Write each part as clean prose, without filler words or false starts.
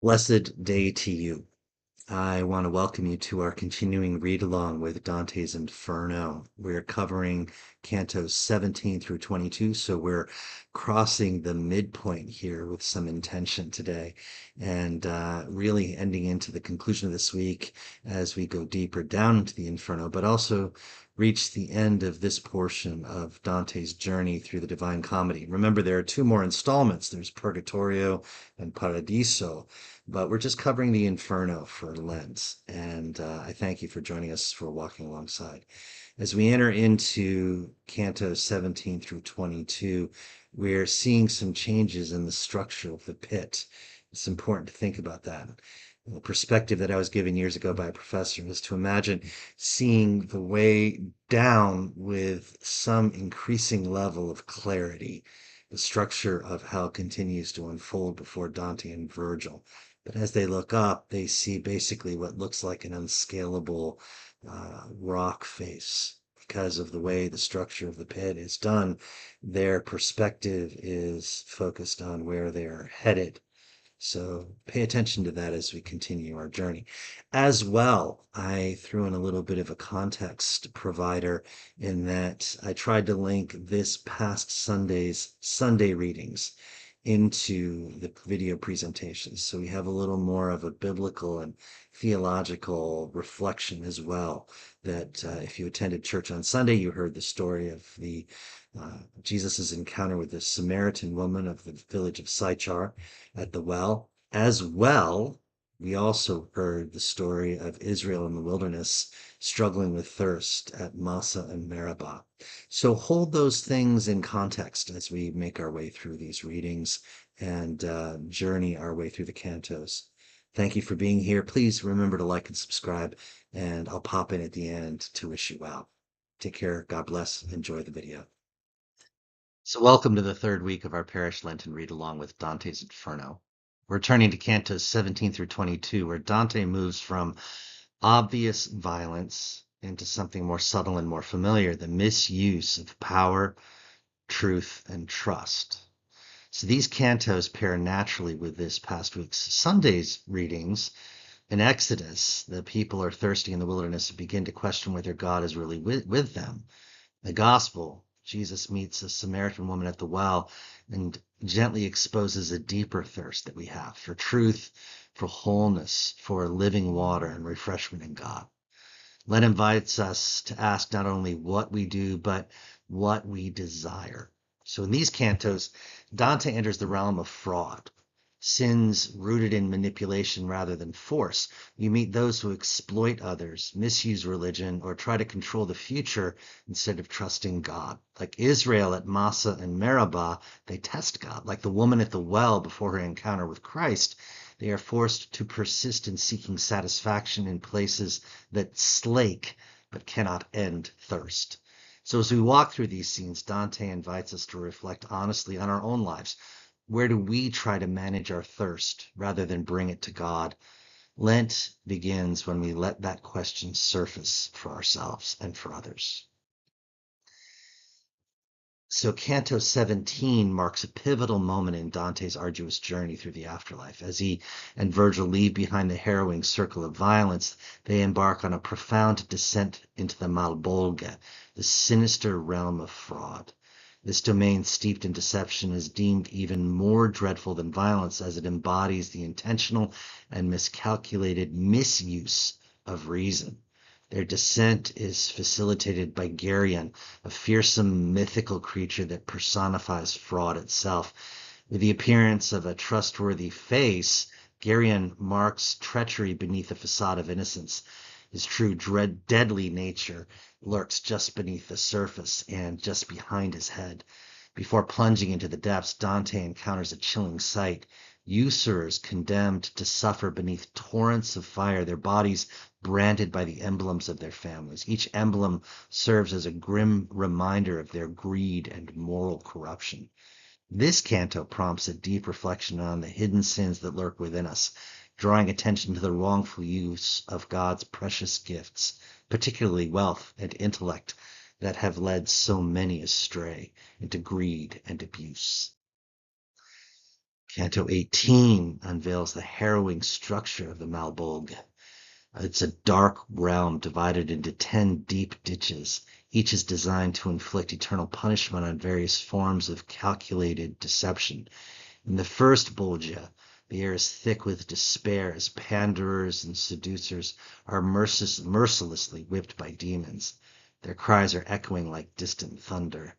Blessed day to you. I want to welcome you to our continuing read along with Dante's Inferno. We're covering Cantos 17 through 22, so we're crossing the midpoint here with some intention today and really ending into the conclusion of this week as we go deeper down into the Inferno, but also reach the end of this portion of Dante's journey through the Divine Comedy. Remember, there are two more installments. There's Purgatorio and Paradiso, but we're just covering the Inferno for Lent. And I thank you for joining us for walking alongside. As we enter into Cantos 17 through 22, we're seeing some changes in the structure of the pit. It's important to think about that. The perspective that I was given years ago by a professor was to imagine seeing the way down with some increasing level of clarity, the structure of how it continues to unfold before Dante and Virgil. But as they look up, they see basically what looks like an unscalable rock face. Because of the way the structure of the pit is done, their perspective is focused on where they're headed. So pay attention to that as we continue our journey. As well, I threw in a little bit of a context provider in that I tried to link this past Sunday's Sunday readings into the video presentations. So we have a little more of a biblical and theological reflection as well. That if you attended church on Sunday, you heard the story of the Jesus's encounter with the Samaritan woman of the village of Sychar at the well. As well, we also heard the story of Israel in the wilderness struggling with thirst at Massa and Meribah. So hold those things in context as we make our way through these readings and journey our way through the cantos. Thank you for being here. Please remember to like and subscribe, and I'll pop in at the end to wish you well. Take care. God bless. Enjoy the video. So welcome to the third week of our parish Lenten read along with Dante's Inferno. We're turning to Cantos 17 through 22, where Dante moves from obvious violence into something more subtle and more familiar, the misuse of power, truth, and trust. So these cantos pair naturally with this past week's Sunday's readings. In Exodus, the people are thirsty in the wilderness and begin to question whether God is really with them. The gospel, Jesus meets a Samaritan woman at the well and gently exposes a deeper thirst that we have for truth, for wholeness, for living water and refreshment in God. Lent invites us to ask not only what we do, but what we desire. So in these cantos, Dante enters the realm of fraud, sins rooted in manipulation rather than force. You meet those who exploit others, misuse religion, or try to control the future instead of trusting God. Like Israel at Massa and Meribah, they test God. Like the woman at the well before her encounter with Christ, they are forced to persist in seeking satisfaction in places that slake but cannot end thirst. So as we walk through these scenes, Dante invites us to reflect honestly on our own lives. Where do we try to manage our thirst rather than bring it to God? Lent begins when we let that question surface for ourselves and for others. So Canto 17 marks a pivotal moment in Dante's arduous journey through the afterlife. As he and Virgil leave behind the harrowing circle of violence, they embark on a profound descent into the Malebolge, the sinister realm of fraud. This domain steeped in deception is deemed even more dreadful than violence as it embodies the intentional and miscalculated misuse of reason. Their descent is facilitated by Geryon, a fearsome mythical creature that personifies fraud itself. With the appearance of a trustworthy face, Geryon marks treachery beneath a facade of innocence. His true deadly nature lurks just beneath the surface and just behind his head. Before plunging into the depths, Dante encounters a chilling sight. Usurers condemned to suffer beneath torrents of fire, their bodies branded by the emblems of their families. Each emblem serves as a grim reminder of their greed and moral corruption. This canto prompts a deep reflection on the hidden sins that lurk within us, drawing attention to the wrongful use of God's precious gifts, particularly wealth and intellect, that have led so many astray into greed and abuse. Canto 18 unveils the harrowing structure of the Malebolge. It's a dark realm divided into 10 deep ditches. Each is designed to inflict eternal punishment on various forms of calculated deception. In the first Bolgia, the air is thick with despair as panderers and seducers are mercilessly whipped by demons. Their cries are echoing like distant thunder.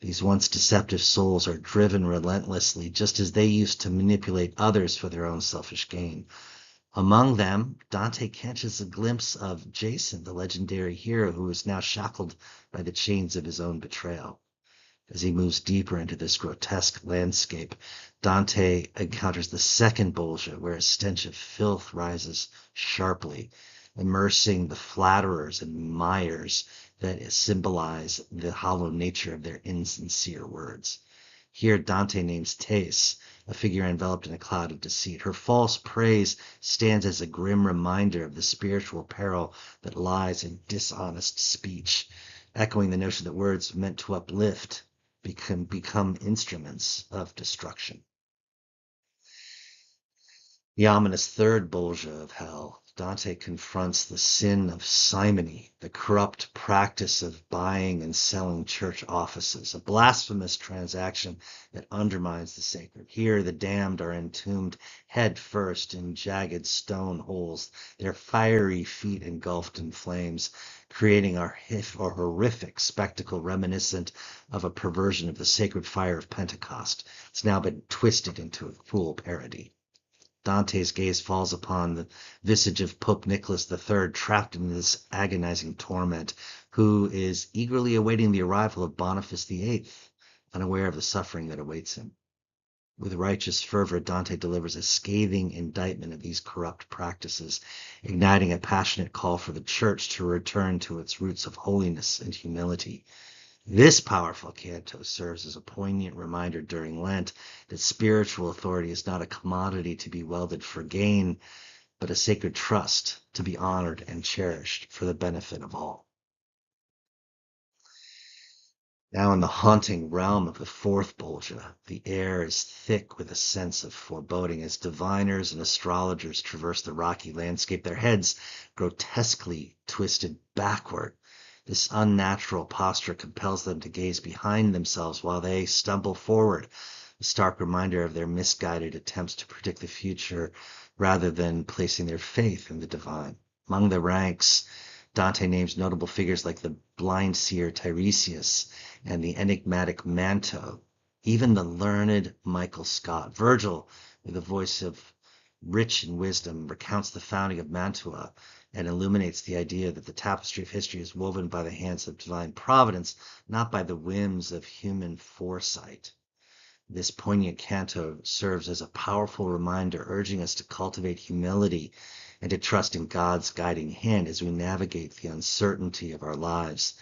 These once deceptive souls are driven relentlessly, just as they used to manipulate others for their own selfish gain. Among them, Dante catches a glimpse of Jason, the legendary hero who is now shackled by the chains of his own betrayal. As he moves deeper into this grotesque landscape, Dante encounters the second Bolgia, where a stench of filth rises sharply, immersing the flatterers and mires that symbolize the hollow nature of their insincere words. Here Dante names Thais, a figure enveloped in a cloud of deceit. Her false praise stands as a grim reminder of the spiritual peril that lies in dishonest speech, echoing the notion that words meant to uplift become instruments of destruction. The ominous third Bolgia of hell, Dante confronts the sin of simony, the corrupt practice of buying and selling church offices, a blasphemous transaction that undermines the sacred. Here the damned are entombed head first in jagged stone holes, their fiery feet engulfed in flames, creating a horrific spectacle reminiscent of a perversion of the sacred fire of Pentecost. It's now been twisted into a cruel parody. Dante's gaze falls upon the visage of Pope Nicholas III, trapped in this agonizing torment, who is eagerly awaiting the arrival of Boniface VIII, unaware of the suffering that awaits him. With righteous fervor, Dante delivers a scathing indictment of these corrupt practices, igniting a passionate call for the Church to return to its roots of holiness and humility. This powerful canto serves as a poignant reminder during Lent that spiritual authority is not a commodity to be wielded for gain, but a sacred trust to be honored and cherished for the benefit of all. Now in the haunting realm of the fourth Bolgia, the air is thick with a sense of foreboding as diviners and astrologers traverse the rocky landscape, their heads grotesquely twisted backward. This unnatural posture compels them to gaze behind themselves while they stumble forward, a stark reminder of their misguided attempts to predict the future rather than placing their faith in the divine. Among the ranks, Dante names notable figures like the blind seer Tiresias and the enigmatic Manto, even the learned Michael Scott. Virgil, with a voice of rich in wisdom, recounts the founding of Mantua and illuminates the idea that the tapestry of history is woven by the hands of divine providence, not by the whims of human foresight. This poignant canto serves as a powerful reminder, urging us to cultivate humility and to trust in God's guiding hand as we navigate the uncertainty of our lives.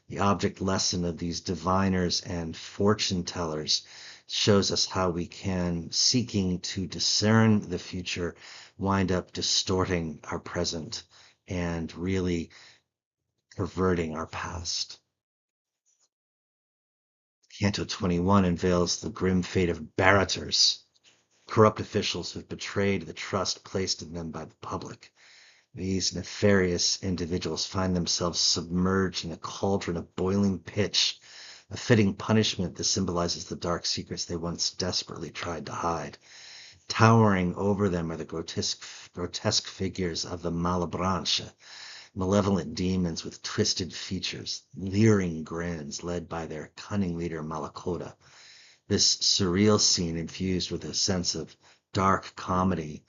The object lesson of these diviners and fortune tellers shows us how we can, seeking to discern the future, wind up distorting our present and really perverting our past. Canto 21 unveils the grim fate of barrators, corrupt officials who've betrayed the trust placed in them by the public. These nefarious individuals find themselves submerged in a cauldron of boiling pitch, a fitting punishment that symbolizes the dark secrets they once desperately tried to hide. Towering over them are the grotesque figures of the Malebolge, malevolent demons with twisted features, leering grins led by their cunning leader Malacoda. This surreal scene, infused with a sense of dark comedy,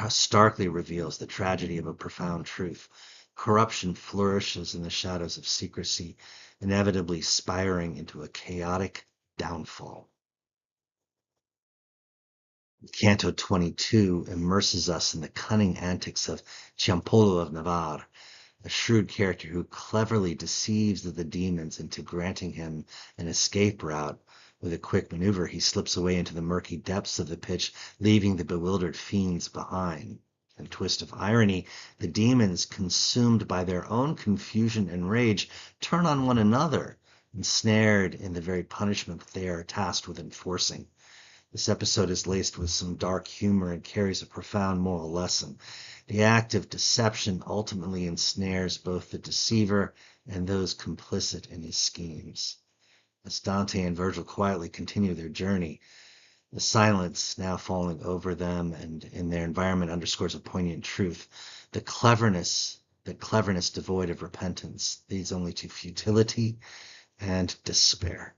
starkly reveals the tragedy of a profound truth. Corruption flourishes in the shadows of secrecy, inevitably spiraling into a chaotic downfall. Canto 22 immerses us in the cunning antics of Ciampolo of Navarre, a shrewd character who cleverly deceives the demons into granting him an escape route. With a quick maneuver, he slips away into the murky depths of the pit, leaving the bewildered fiends behind. In a twist of irony, the demons, consumed by their own confusion and rage, turn on one another, ensnared in the very punishment that they are tasked with enforcing. This episode is laced with some dark humor and carries a profound moral lesson. The act of deception ultimately ensnares both the deceiver and those complicit in his schemes. As Dante and Virgil quietly continue their journey, the silence now falling over them and in their environment underscores a poignant truth. The cleverness devoid of repentance leads only to futility and despair.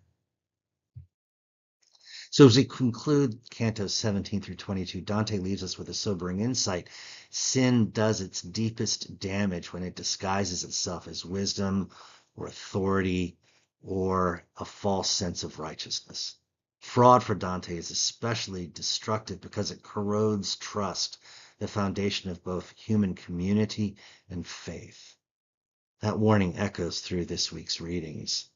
So as we conclude Cantos 17 through 22, Dante leaves us with a sobering insight. Sin does its deepest damage when it disguises itself as wisdom or authority or a false sense of righteousness. Fraud for Dante is especially destructive because it corrodes trust, the foundation of both human community and faith. That warning echoes through this week's readings.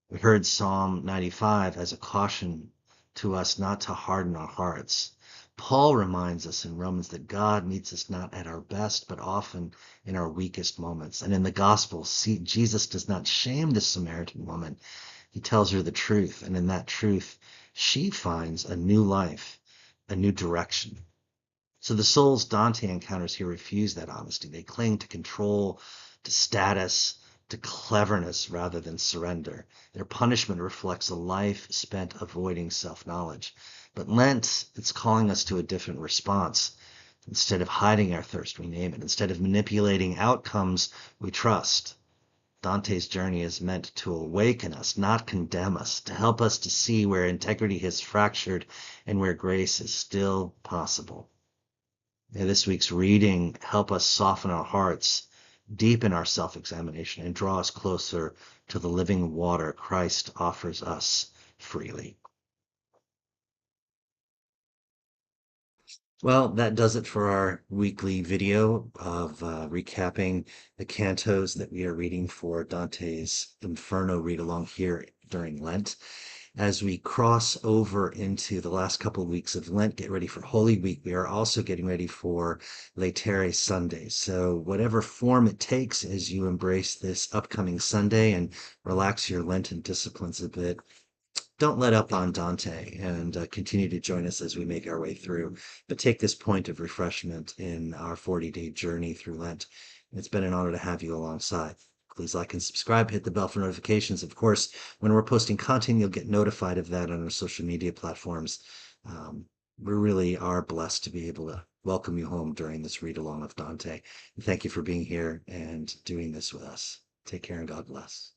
We heard Psalm 95 as a caution to us not to harden our hearts. Paul reminds us in Romans that God meets us not at our best, but often in our weakest moments. And in the gospel, Jesus does not shame the Samaritan woman. He tells her the truth, and in that truth, she finds a new life, a new direction. So the souls Dante encounters here refuse that honesty. They cling to control, to status, to cleverness rather than surrender. Their punishment reflects a life spent avoiding self-knowledge. But Lent, it's calling us to a different response. Instead of hiding our thirst, we name it. Instead of manipulating outcomes, we trust. Dante's journey is meant to awaken us, not condemn us, to help us to see where integrity has fractured and where grace is still possible. May this week's reading help us soften our hearts, deepen our self-examination, and draw us closer to the living water Christ offers us freely. Well, that does it for our weekly video of recapping the cantos that we are reading for Dante's Inferno read-along here during Lent. As we cross over into the last couple of weeks of Lent, get ready for Holy Week. We are also getting ready for Laetare Sunday. So whatever form it takes as you embrace this upcoming Sunday and relax your Lenten disciplines a bit, don't let up on Dante and continue to join us as we make our way through. But take this point of refreshment in our 40-day journey through Lent. It's been an honor to have you alongside. Please like and subscribe, hit the bell for notifications. Of course, when we're posting content, you'll get notified of that on our social media platforms. We really are blessed to be able to welcome you home during this read along of Dante. And thank you for being here and doing this with us. Take care and God bless.